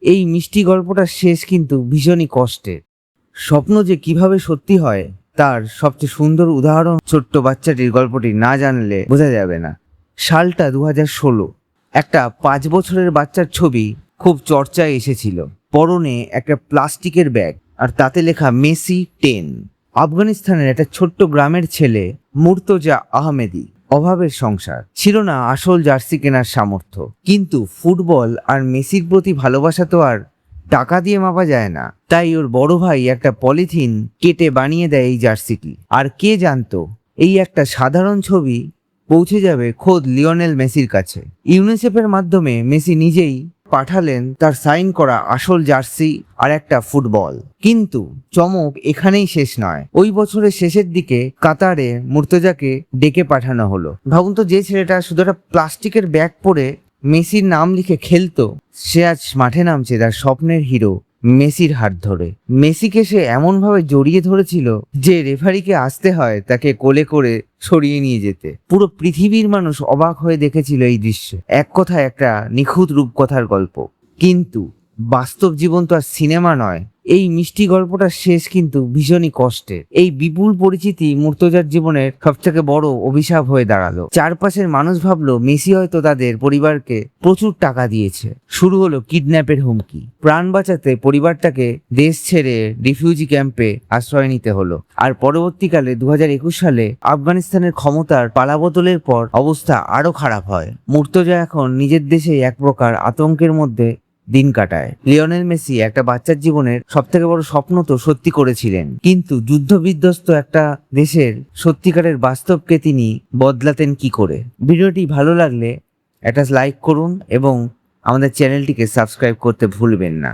এই মিষ্টি গল্পটার শেষ কিন্তু ভীষণই কষ্টের। স্বপ্ন যে কিভাবে সত্যি হয় তার সবচেয়ে সুন্দর উদাহরণ ছোট্ট বাচ্চাটির গল্পটি না জানলে বোঝা যাবে না। সালটা 2016। একটা 5 বছরের বাচ্চার ছবি খুব চর্চায় এসেছিল। পরনে একটা প্লাস্টিকের ব্যাগ আর তাতে লেখা মেসি 10। আফগানিস্তানের একটা ছোট্ট গ্রামের ছেলে মুর্তজা আহমেদি। অভাবের সংসার, ছিল না আসল জার্সি কেনার সামর্থ্য, কিন্তু ফুটবল আর মেসির প্রতি ভালোবাসা তো আর টাকা দিয়ে মাপা যায় না। তাই ওর বড় ভাই একটা পলিথিন কেটে বানিয়ে দেয় এই জার্সিটি। আর কে জানতো এই একটা সাধারণ ছবি পৌঁছে যাবে খোদ লিওনেল মেসির কাছে। ইউনিসেফের মাধ্যমে মেসি নিজেই পাঠালেন তার সাইন করা আসল জার্সি আর একটা ফুটবল। কিন্তু চমক এখানেই শেষ নয়। ওই বছরের শেষের দিকে কাতারে মুর্তজাকে ডেকে পাঠানো হলো। ভাবুন তো, যে ছেলেটা শুধু একটা প্লাস্টিকের ব্যাগ পরে মেসির নাম লিখে খেলতো, সে আজ মাঠে নামছে তার স্বপ্নের হিরো মেসির হাত ধরে। মেসিকে সে এমনভাবে জড়িয়ে ধরেছিল যে রেফারিকে আসতে হয় তাকে কোলে করে সরিয়ে নিয়ে যেতে। পুরো পৃথিবীর মানুষ অবাক হয়ে দেখেছিল এই দৃশ্য। এক কথায় একটা নিখুঁত রূপকথার গল্প। কিন্তু বাস্তব জীবন তো আর সিনেমা নয়। এই মিষ্টি গল্পটার শেষ কিন্তু ভীষণই কষ্টের। এই বিপুল পরিচিতি মুর্তজার জীবনের সবথেকে বড় অভিশাপ হয়ে দাঁড়ালো। চারপাশের মানুষ ভাবলো মেসি হয়তো তাদের পরিবারকে প্রচুর টাকা দিয়েছে। শুরু হলো কিডন্যাপের হুমকি। প্রাণ বাঁচাতে পরিবারটাকে দেশ ছেড়ে রিফিউজি ক্যাম্পে আশ্রয় নিতে হলো। আর পরবর্তীকালে 2021 সালে আফগানিস্তানের ক্ষমতার পালাবদলের পর অবস্থা আরো খারাপ হয়। মুর্তজা এখন নিজের দেশে এক প্রকার আতঙ্কের মধ্যে দিন কাটায়। লিওনেল মেসি একটা বাচ্চার জীবনের সবথেকে বড় স্বপ্ন তো সত্যি করেছিলেন, কিন্তু যুদ্ধ বিধ্বস্ত একটা দেশের সত্যিকারের বাস্তবকে তিনি বদলাতেন কি করে? ভিডিওটি ভালো লাগলে একটা লাইক করুন এবং আমাদের চ্যানেলটিকে সাবস্ক্রাইব করতে ভুলবেন না।